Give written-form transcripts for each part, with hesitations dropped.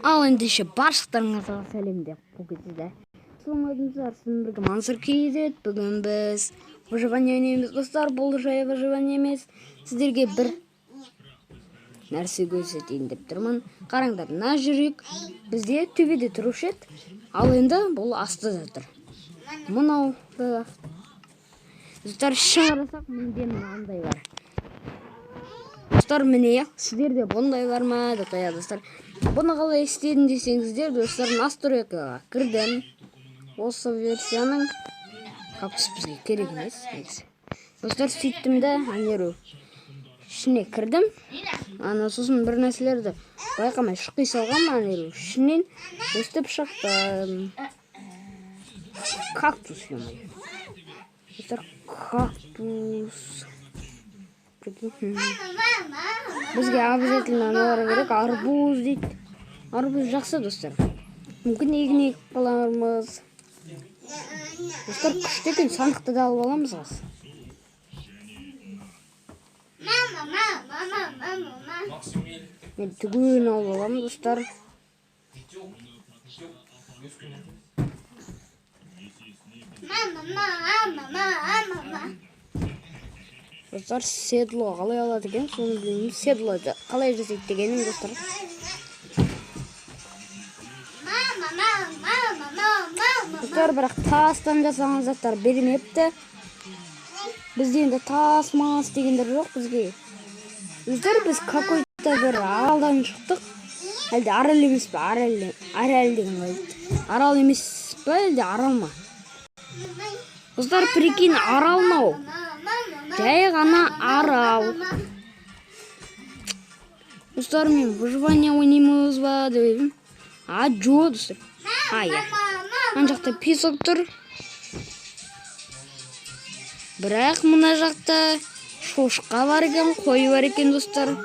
Ал ендеше баршылықтарыңызға сәлем деп бұл кезде саламатсыздар, сізбен бірге Мансұр KZ. Бүгін біз выживание ойнаймыз достар. Бұл жай выживание емес, сіздерге бір нәрсе көрсетейін деп тұрмын. Қараңдар, мына жүрек бізде төбеде тұрушы еді, ал енді бұл астыда тұр. Мынау достар, шын қарасақ менде мынандай бар. Достар, міне сіздерде бұндай бар ма деп қояды достар. Бұны қалай істедім десеңіздер, достар, настройкаға кірдім. Осы версияның қапсы бізге керек емес. Достар, сөйттім де анеру ішіне кірдім. Сосын бір нәрселерді байқамай шыққи салғам, анеру ішінен өстіп шықтым. Кактус, емай. Достар, кактус. Бізге обязательно аналар керек, арбуз дейді. Арбуз жақсы достар. Мүмкін егін егіп қалармыз. Достар, күшті екен, сандықты да алып аламыз қас. Мен түгін алып аламын достар. Достар, седло қалай алады екен, соны білмеймін. Седло қалай жасайды дегенім достар. Достар, бірақ тастан жасаған заттар бермепті. Бізде енді тас мас дегендер жоқ бізге. Достар, біз какой-то бір аралдан шықтық. Әлде арал емес пе? Арал деген ғой. Арал емес пе? Әлде арал ма? Достар, прикинь, арал мау. Жай ғана арал. Достар, мен выживание ойнаймыз ба деп едім. Жо достар. Иә. Ана жақта песок тұр. Бірақ мына жақта шошқа бар екен, қой бар екен достар.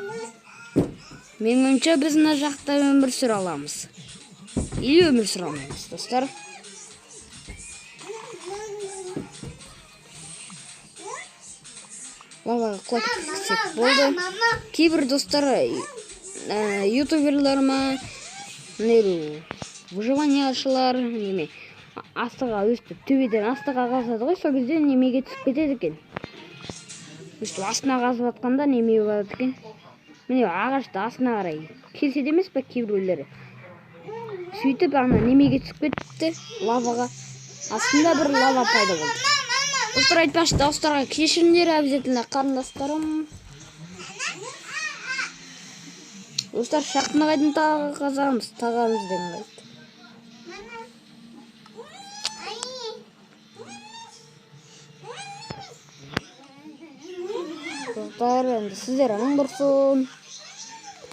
Мен ойымша біз мына жақта өмір сүре аламыз. Или өмір сүре алмаймыз достар. Лаваға құлатып кетсек болды. Кейбір достар ютуберлер ма, выживанияшылар неме астыға өстіп төбеден астыға қазады ғой, сол кезде немеге түсіп кетеді екен. Өстіп астына қазып атқанда неме болады екен. Міне ағашты астына қарай келседі емес пе кейбіреулері. Сөйтіп ана немеге түсіп кетті лаваға. Астында бір лава пайда болды. Достар, айтпашы, достарға кешіріңдер, обязательно қарындастарым. Достар, шақтыны қайдан тағамыз деген қайды. Достар, енді сіздер аң бұрсын.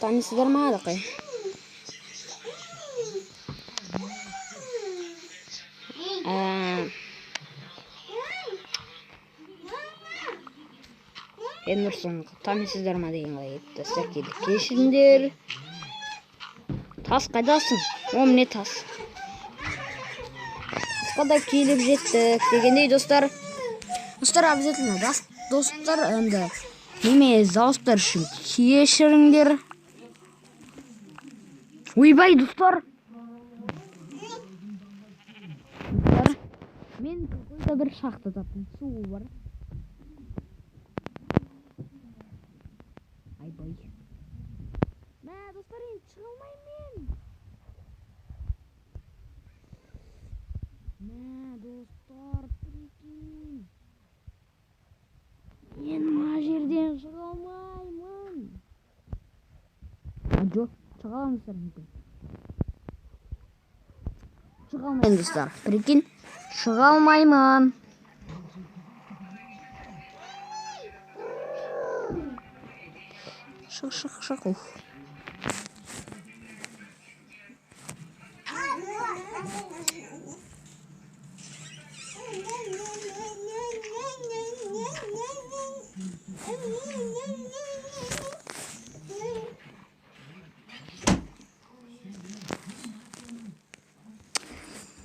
Танисыздар ма дақай? Энверсон, танисыздар ма деген қай еді. Достар, кейді кешіріңдер. Тас қайдасың? О, міне тас. Тасқа да келіп жеттік дегендей достар. Достар, обязательно достар, енді неме зауыстар үшін кешіріңдер. Ойбай достар. Мен какой-то бір шахта таптым, су бар. Айбай. Мә, достар, енді шыға алмаймын мен. Мә, достар, прикинь. Мен мына жерден шыға алмаймын. Жоқ, шыға аламыздар мүмкін. Шыға алмаймын достар, прикинь. Шыға алмаймын. Шық.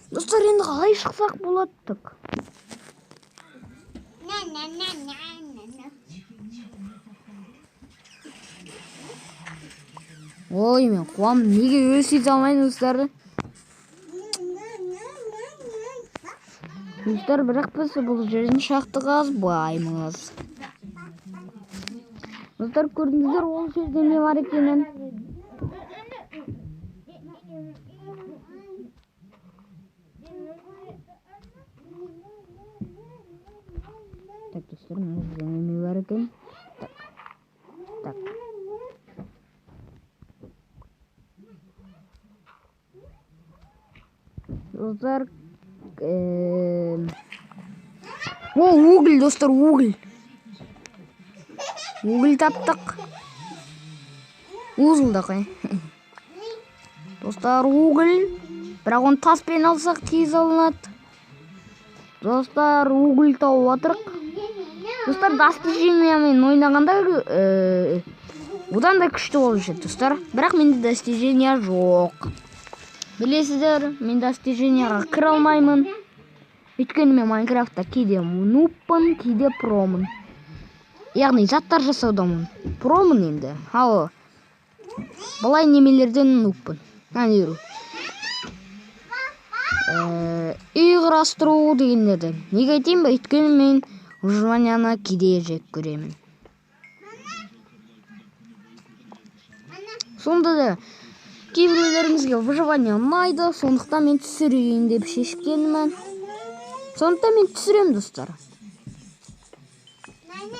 Достар, енді қалай шықсақ болаттық? Ой, мен қуам, неге өсейте алмайын достарды? Достар, бірақ біз бұл жерден шақты қазбаймыз. Достар, көрдіңіздер, ол жерде не бар екенін? Так, достар, мына жерде не бар екен? Так. Достар, уголь, достар, уголь. Уголь таптық. Узылды қой. Достар, уголь. Бірақ оны таспен алсақ тез алынады. Достар, уголь тауып отырық. Достар, достижениямен ойнағанда одан да күшті болып жүреді, достар. Бірақ менде достижения жоқ. Білесіздер, мен достиженияға кіре алмаймын. Өйткені мен Майнкрафтта кейде нубпын, кейде промын. Яғни заттар жасаудамын. Промын енді. Ал былай немелерден нубпын. Үй құрастыру дегендерді. Неге айтайын ба? Өйткені мен выживанияны кейде жек көремін. Сонда да кейбіреулеріңізге выживания ұнайды, сондықтан мен түсірейін деп шешкенмін. Сондықтан мен түсірем, достар.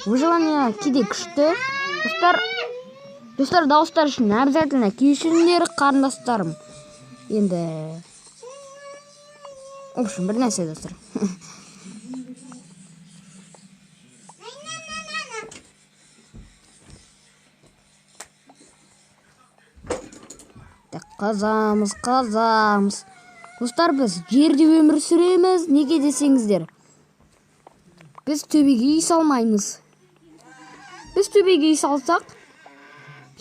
Выживания кейде күшті. Достар, дауыстар үшін обязательно кешіріңдер, қарындастарым. Енді в общем, бір нәрсе, достар. Қазамыз. Достар, біз жерде өмір сүреміз. Неге десеңіздер? Біз төбеге үй салмаймыз. Біз төбеге үй салсақ,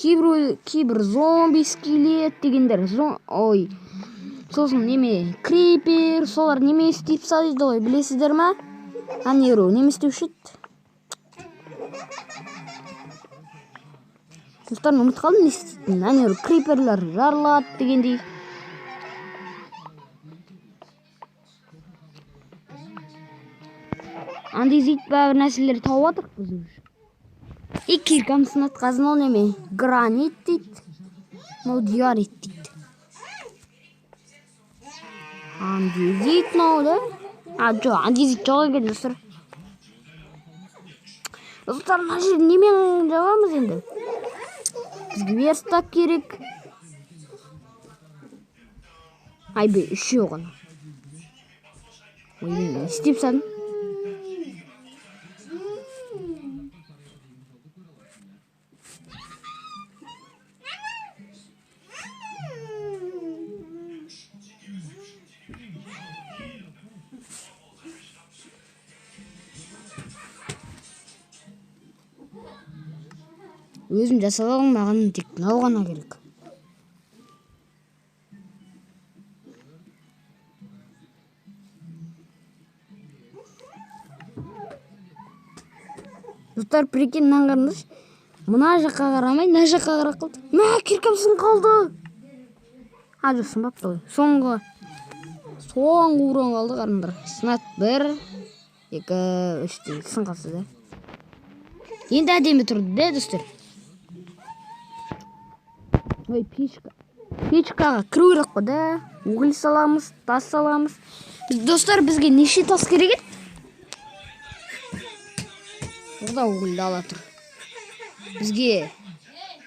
кейбір зомби, скелет дегендер, сосын неме, крипер, солар неме істеп салады ғой, білесіздер ма? Анеру, неме істеуші еді? Достар, ұмыт қалдым не істейтін? Анеру, криперлер жарылады дегендей. Андай зейт бәрі нәрселер тауып атырық біз уже. Киркамсын атқазын ол неме? Гранит дейді. Мынау диарит дейді. Андезит мынау да? Жоқ, андезит жоқ екен, достар. Достар, мына жерде немен жабамыз енді? Бізге верстак керек. Үшеу ғана. Не істеп садым? Өзім жасап алғым, маған тек мынау ғана керек. Достар, прикинь, қараңыз. Мына жаққа қарамай, мына жаққа қарап қалды. Мә, киркамсын қалды. Жоқ, сынбапты ғой. Соңғы урон қалды, қараңдар. Сынат 1, 2, 3 дейді, сын қалсы да. Енді әдемі тұрды, да, достар? Ой, печкаға кіру керек қой, да? Уголь саламыз, тас саламыз. Достар, бізге неше тас керек еді? Орда угольді ала тұр. Бізге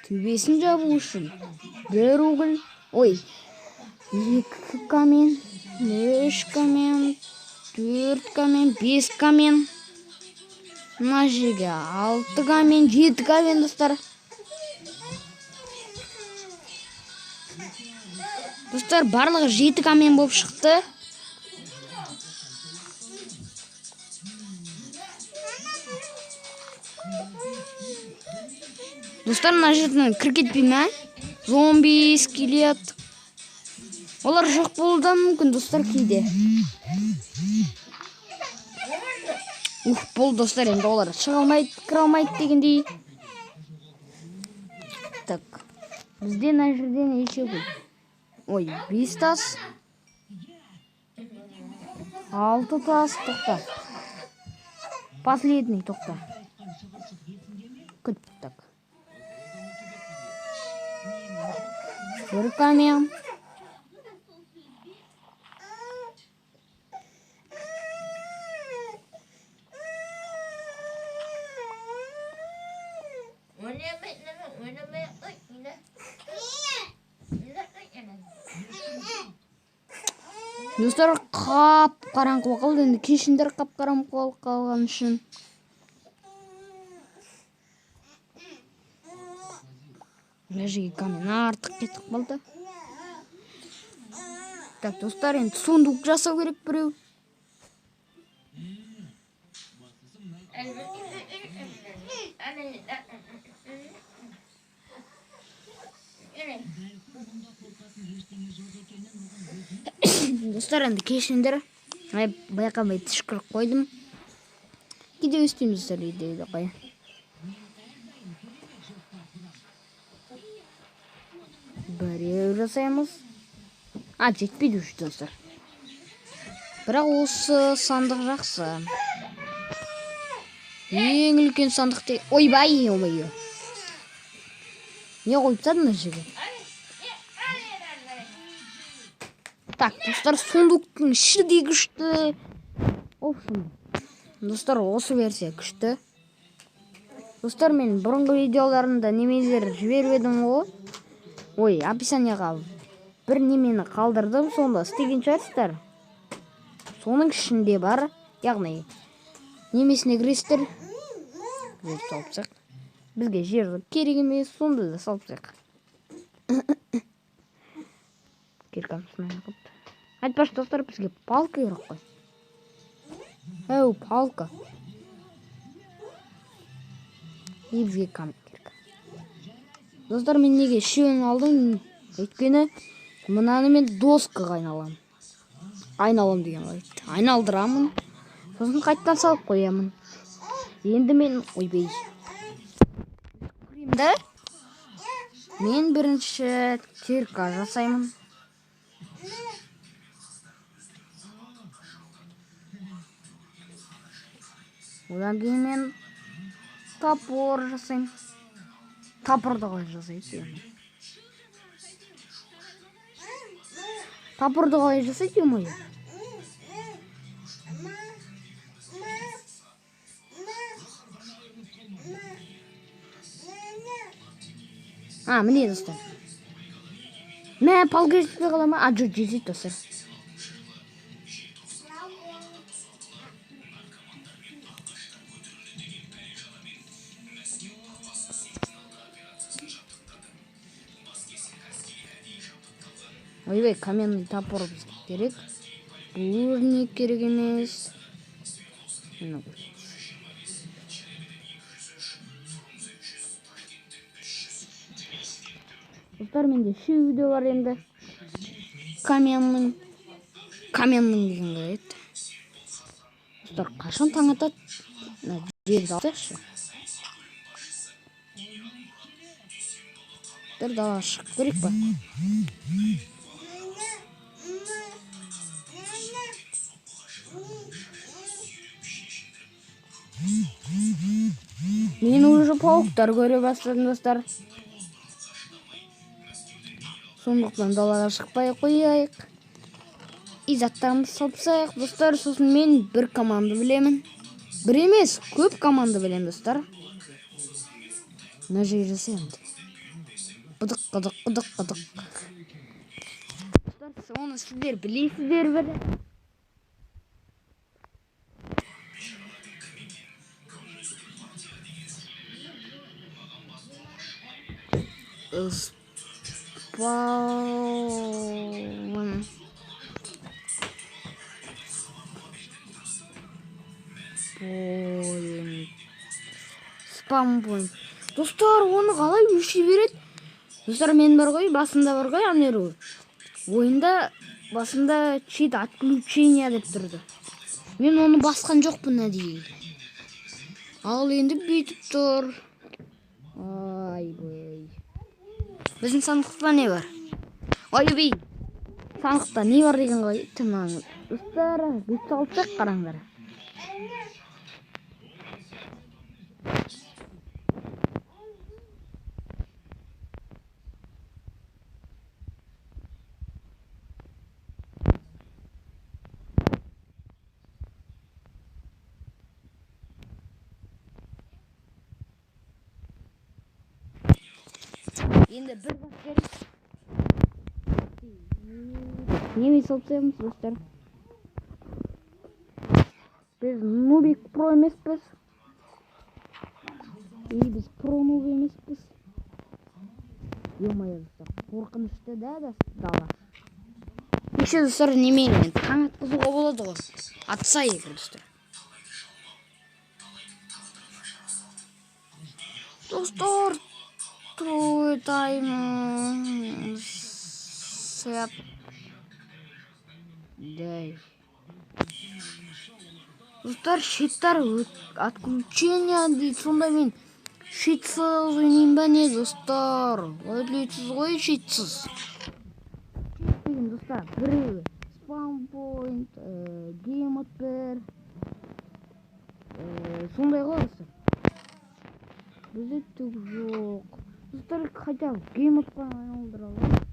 төбесін жабу үшін 1 уголь, 2 камен, 3 камен, 4 камен, 5 камен. Мына жерге 6 камен, 7 камен, достар. Достар, барлығы 7 камен болып шықты. Достар, мына жерден кір кетпей ме? Зомби, скелет. Олар жоқ болуы мүмкін, достар, кейде. Бұл достар, енді олар шыға алмайды, кіре алмайды дегендей. Так. Бізде мына жерде неше гүл? Ой, 5 тас. 6 тас, тоқта. Последний, тоқта. Күт, так. Бір камень. Достар, қап-қараңғы қалды. Енді кешіндер қап-қараңғы қалған үшін. Ләжеге камен артық кетіп қалды. Так, достар, енді сундук жасау керек біреу. Достар, енді кешіндер. Байқамай түшкіріп қойдым. Кейде өстейміз достар, үйдегі қой. Біреу жасаймыз. Жетпейді үш достар. Бірақ осы сандық жақсы. Ең үлкен сандық те... Ойбай, ойбай. Не қойып тастадым мына жерге? Так, достар, сундуктың іші де күшті. Достар, осы версия күшті. Достар, мен бұрынғы видеоларымда немелер жіберіп едім ғой. Ой, описанияға бір немені қалдырдым, сонда істеген шығарсыздар. Соның ішінде бар, яғни немесіне кіресіздер. Жер салыпсақ. Бізге жер керек емес, сонда да салыпсақ. Киркамсына қыпты. Айтпашы достар, бізге палка керек қой. Әу, палка. И бізге камень керек. Достар, мен неге үшеуін алдым? Өйткені мынаны мен доскаға айналам. Айналам деген айтты. Айналдырамын. Сосын қайттан салып қоямын. Енді мен ойбай. Көремді. Мен бірінші кирка жасаймын. Одан кейін мен топор жасаймын. Топорды қалай жасайды? Топорды қалай жасайды ма? Міне достар. Мә, палка жетпей қала ма? Жоқ, жетеді достар. Ойбай, каменный топор бізге керек. Бұл не керек емес. Достар, менде шеуде бар енді. Каменный деген қайт. Достар, қашан таң атады? Жерді алсақшы. Достар, далаға шығып көрейік па? Мен уже пауықтар көре бастадым, достар. Сондықтан далаға шықпай қояйық. Заттарымызды салыпсайық, достар. Сосын мен бір команда білемін. Бір емес, көп команда білемін, достар. Мына жерге жасаймын. Қыдық. Достар, оны сіздер білесіздер бе? Спампойнт. Достар, оны қалай өше береді? Достар, мен бар ғой, басында бар ғой, анеру. Ойында басында чит отключение деп тұрды. Мен оны басқан жоқпын әдейі. Ал енді бүйтіп тұр. Ай бой. Біздің сандықта не бар? Ойбай. Сандықта не бар деген ғой? Тымаңыз. Достар, біз салсақ қараңдар. Енді бір басқарыз. Неме салсаймыз, достар? Біз Нубик Про емеспіз. Біз Про Нуб емеспіз. Ё-моё, достар, қорқынышты да дала. Еще достар неменен таң атқызуға болады ғой. Атса егер, достар. Достар, True time set day. Достар, щиттар отключение дейді. Сонда мен щитсыз ойнайын ба не, достар? Ойлайсыз ғой щитсыз. Деген достар, біреуі спаунпойнт, геймодпер, сондай ғой достар. Бізде түк жоқ. Достар, хотя геймодпен айналдыра аламын.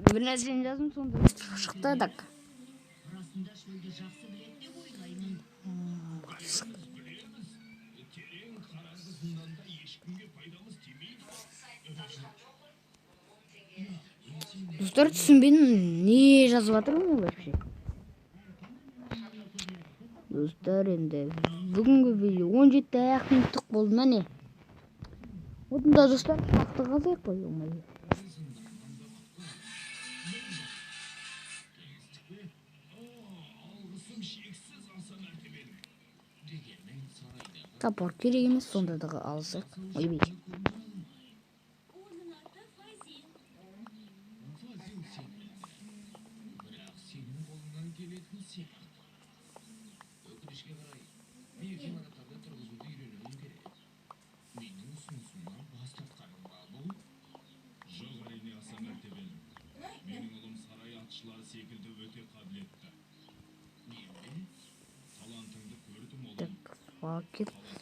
Bir нәрсені жаздым, сонда шықты так. Достар, түсінбедім, не жазып жатырмын вообще? Достар, енді бүгінгі видео 17 минуттық болды ма не? Одан достар, шақты қазайық қой. Топор керек емес, сонда да алсақ. Ойбай.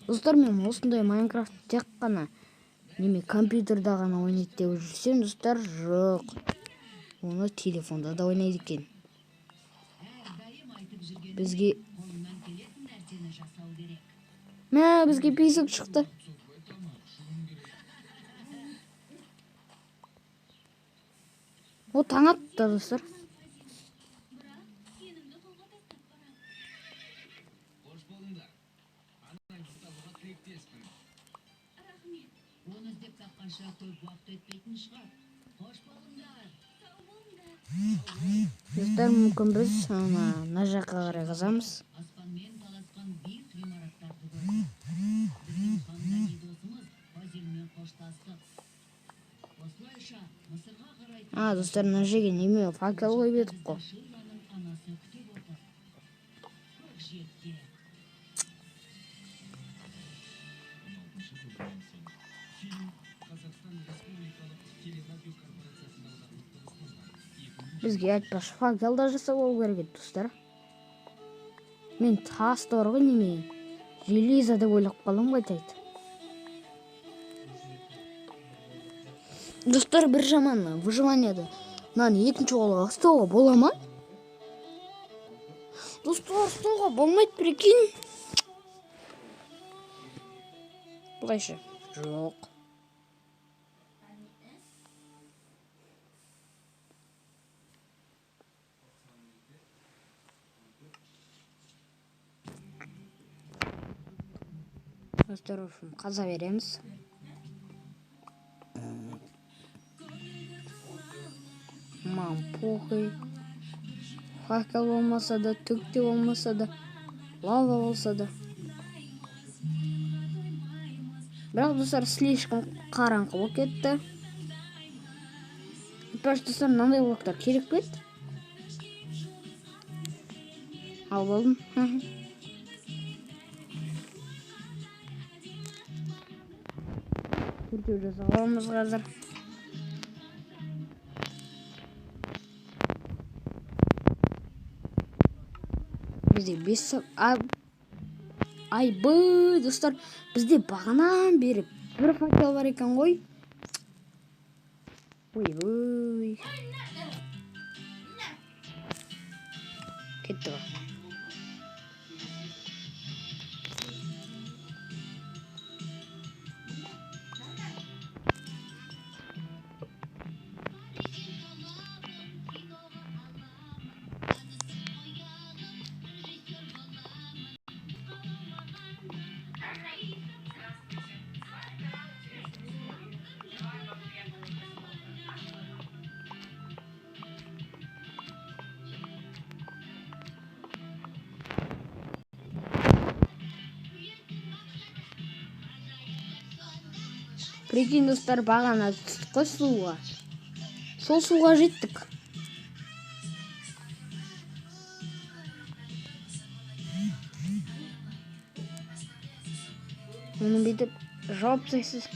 Достар, мен осындай Майнкрафт тек қана неме компьютерда ғана ойнайды деп жүрсем, достар, жоқ. Оны телефонда да ойнайды екен. Бізге бейсік шықты. О, таң атты, достар. Достар, мүмкін біз мына жаққа қарай қазамыз. Достар, мына жерге неме факел қойып едік қой. Бізге айтпашы факел да жасап алу керек еді, достар. Мен тас бар ғой неме железо деп ойлап қалам ғой айтайды. Достар, бір жаман выживанияда мынаны екінші қолға ұстауға бола ма? Достар, ұстауға болмайды, прикинь. Бұлайша жоқ. Достар, қаза береміз. Похуй. Факел болмаса да, түк те болмаса да, лава болса да. Бірақ достар, слишком қараңғы болып кетті. экипаж достар, мынандай блоктар керек пе еді? Ал болдым. Төртеу жасап аламыз қазір. Бізде 5 Айбы, достар, бізде бағанан бері бір факел бар екен ғой. Ой. Кетті ғой. Прикинь, достар, бағана түстік қой суға. Сол суға жеттік. Оны бетіп жауап сайсыз.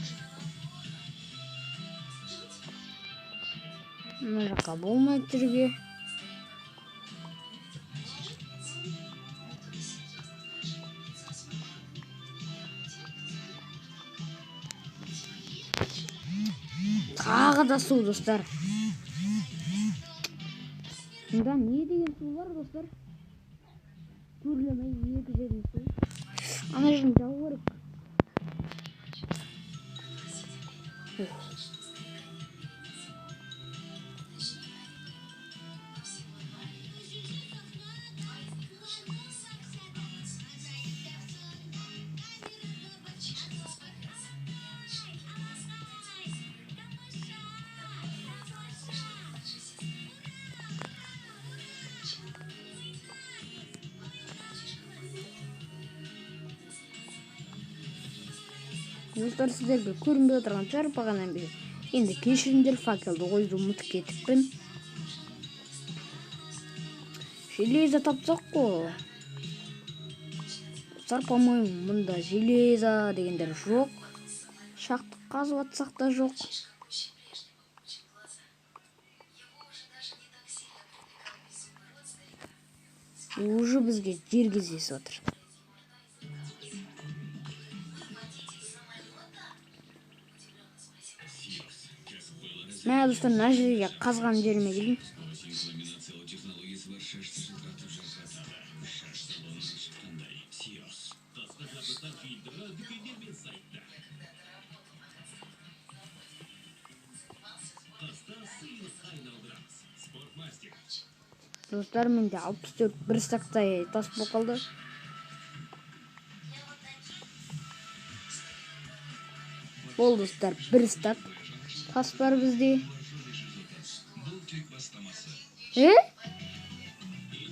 Мына жаққа болмайды түрге. Тағы да су, достар. Мұнда не деген су бар, достар? Көрлемей екі жерін су. Ана жерін жау керек. Достар, сіздерге көрінбей отырған шығар бағанан бері. Енді кешіріңдер, факелді қойды ұмытып кетіппін. Железо тапсақ қой. Достар, по-моему, мұнда железо дегендер жоқ. Шақты қазып атсақ та жоқ. Уже бізге жер кездесіп отыр. Мә, достар, мына жерге қазған жеріме келдім. Достар, менде 64 бір стактай тас болып қалды. Бол, достар, бір стак тас бар бізде.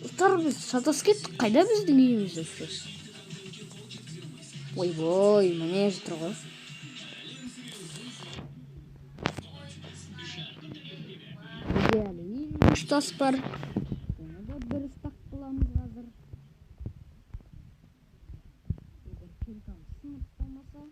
Достар, біз сатас кеттік. Қайда біздің үйіміз өпші? Ой-бой, міне жатыр ғой. Бізде әлі 3 тас бар. Оны да бір стак қыламыз қазір. Егер келкам сынып қалмаса.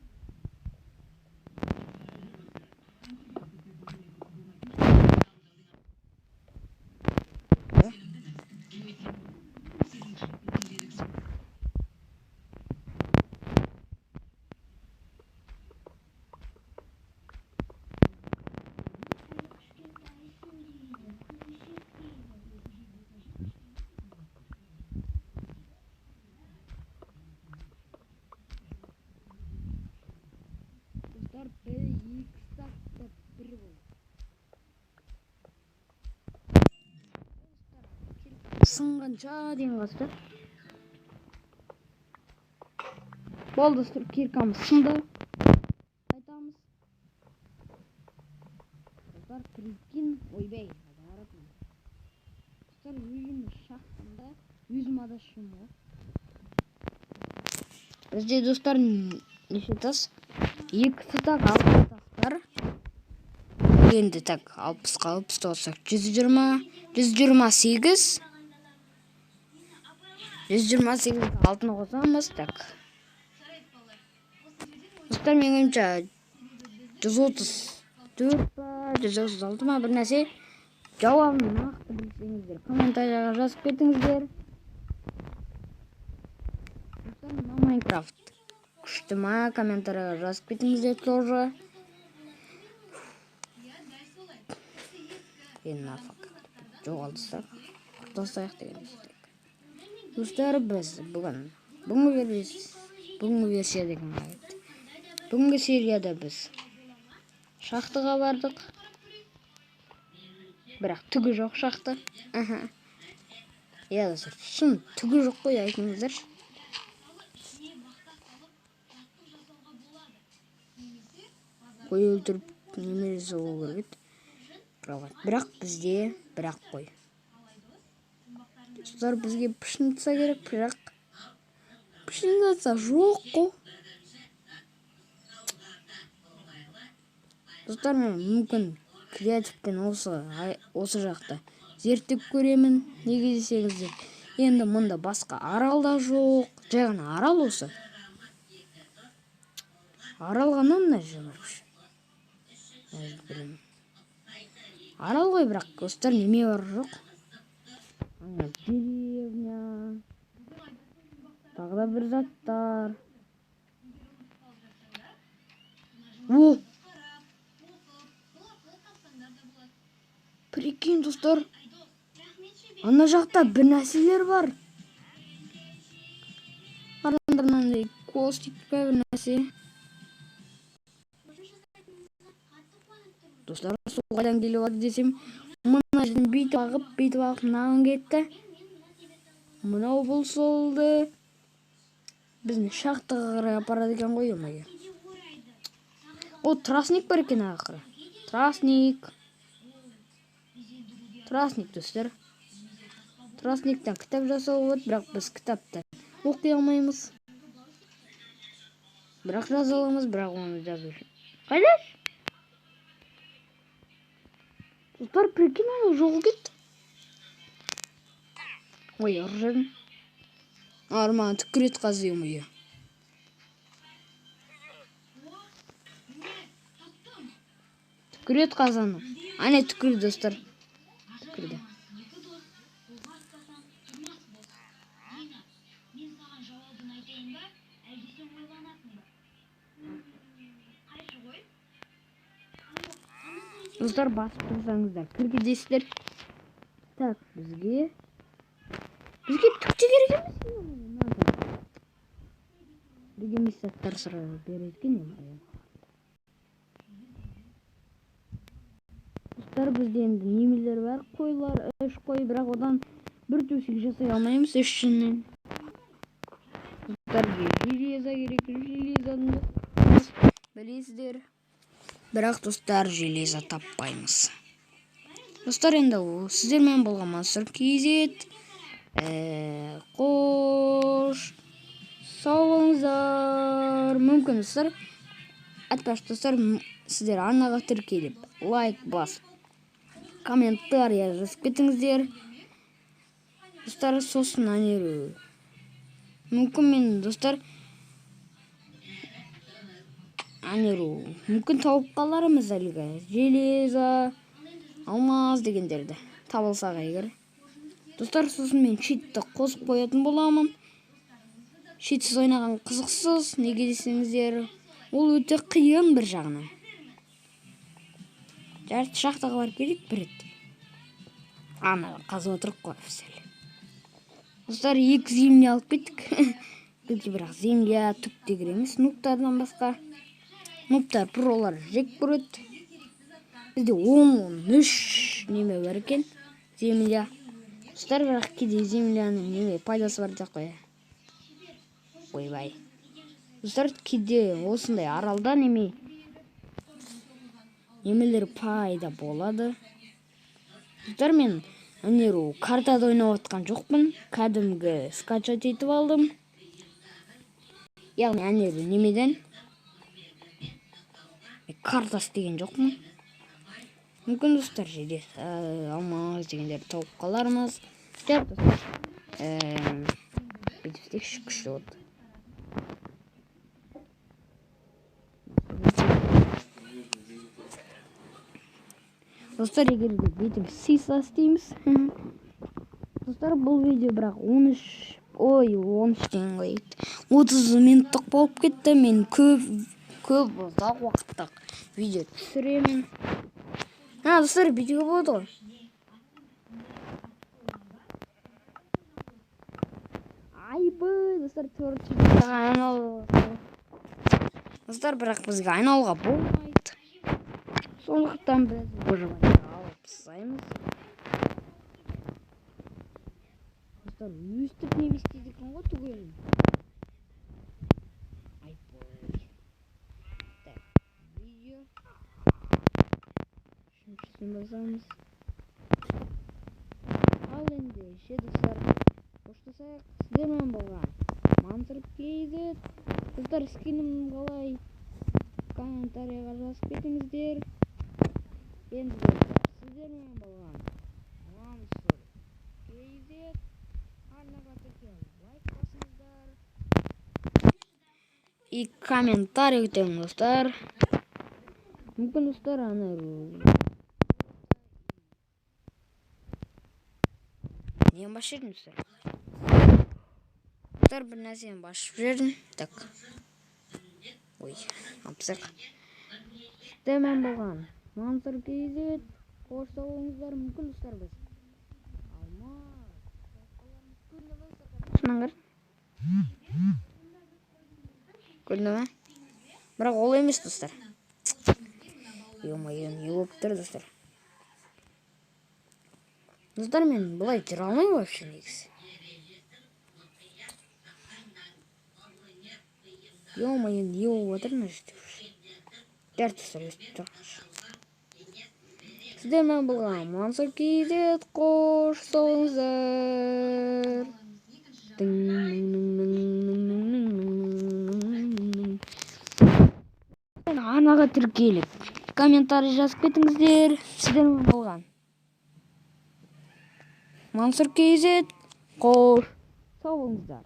Достар, 2 стакта бір бол. Сынғанша деген қасты. Бол, достар, киркамыз сынды. Қайтамыз. Достар, прикинь, ойбай, достар, өзіміз шақтында, өзім адашым ғой. Бізде, достар, неше тас? 2 стак 6 тас бар. енді так 60-қа 60 қоссақ 120, 128, 128 алтыны қосамыз. Так. Достар, менің ойымша 134 па, 136 ма бір нәрсе. Жауабын нақты білсеңіздер, комментарияға жазып кетіңіздер. Достар, мына Майнкрафт күшті ма, комментарияға жазып кетіңіздер тоже. Енді нафақ жоғалтысақ, құртасақ деген істек. Достар, біз бүгінгі версия деген айт. Бүгінгі серияда біз шахтаға бардық. Бірақ түгі жоқ шақты. Я достар, шын түгі жоқ қой, айтыңыздар. Қой өлтіріп немересі болу керек. Бірақ бізде бірақ қой. Достар, бізге пішінтса керек, бірақ пішінтса жоқ қой. Достар, мен мүмкін креативпен осы жақта зерттеп көремін. Неге десеңіздер, енді мұнда басқа арал да жоқ. Жай ғана арал осы. Арал ғана мына жемірші. Арал ғой, бірақ достар, неме бар жоқ. Деревня. Тағы да бір заттар. Прикинь, достар. Ана жақта бір нәрселер бар. Араларынан костик па бір нәрсе. Достар, сол қайдан келіп ады десем, мына жерден бүйтіп ағып мынаған кетті. Мынау бұл солды. Біздің шахтаға қарай апарады екен ғой, өмеге. О, трасник бар екен ақыры. Трасник, достар. Трасниктен кітап жасау болады, бірақ біз кітаптан оқи алмаймыз. Бірақ жаза аламыз, бірақ оны жазу үшін. Қайдаш? Достар, прикинь, оны жоғы кетті. Ой, ұржадым. Арман түкірет қазы өмеге. Түкірет қазаны. Ане түкірді, достар. Түкірді. Достар, басып тұрсаңыздар, кіргедесіздер. Так, бізге түкте керек емес. Бізге миссаттар сыра береткен ем. Достар, бізде енді немелер бар, қойлар, 3 қой, бірақ одан бір төсек жасай алмаймыз 3 жүннен. Достар, железа керек, железаны білесіздер. Бірақ достар, железа таппаймыз. Достар, енді сіздермен болған Мансұр KZ. Қош сау болыңыздар. Мүмкін достар, айтпақшы достар, сіздер арнаға тіркеліп, лайк басып, комментария жазып кетіңіздер. Достар, сосын анеру. Мүмкін мен достар мүмкін тауып қаларымыз әлгі железа, алмаз дегендерді табылсақ егер. Достар, сосын мен читті қосып қоятын боламын. Читсіз ойнаған қызықсыз, неге десеңіздер, ол өте қиын бір жағынан. Жарты шахтаға бар керек бір рет. Ана қазып отырып қойып. Достар, 2 земля алып кеттік. Бірақ земля түк дегір емес, нуптардан басқа. Нуптар пролар жек көреді. Бізде 13 неме бар екен, земля. Достар, бірақ кейде земляның неме пайдасы бар деп қоя. Ойбай. Достар, кейде осындай аралда немелер пайда болады. Достар, мен картада ойнап отқан жоқпын. Кәдімгі скачать етіп алдым. Яғни немеден картасы деген жоқпын. мүмкін достар жеде алмаңыз дегендерді тауып қалармыз. Деп достар бүйтіп күшті болды. Достар, егер де бүйтіп сыйса істейміз. Достар, бұл видео бірақ 13 деген қойды. 30 минуттық болып кетті. Мен көп ұзақ уақыттық видео түсіремін. Достар, видео болды ғой. Достар, творчествоға айналуға. Достар, бірақ бізге айналуға болмайды. Сондықтан біз бұжылай алып тастаймыз. Достар, өстіп не істейді екен ғой түгелін. Так, видео. Үшіншісін басамыз. Ал енді достар, қоштасайық. Сіздермен болған Mansur.kz. Достар, скинім қалай комментарийға жазып кетіңіздер. Енді сіздермен болған Mansur.kz. Арнаға тіркеліп лайк басыңыздар. И комментарий күтемін достар. Мүмкін достар не басып жібердім достар? Достар, бір нәрсені басып жібердім. Так. Апсақ. Сіздермен болған Mansur.kz. Қош сау болыңыздар. Мүмкін достар біз шынаңғыр. Көрді ме? Бірақ ол емес достар. Ё-моё, не болып тұр достар. Достар, мен бұлай жүре алмаймын вообще негізі. Ё-моё, не болып отыр мына жерде. Дәр достар, өстіп тұрғанша. Сіздермен болған Mansur.kz. Қош сау болыңыздар. Арнаға тіркеліп комментарий жазып кетіңіздер. Сіздермен болған Mansur.kz. Қош сау болыңыздар.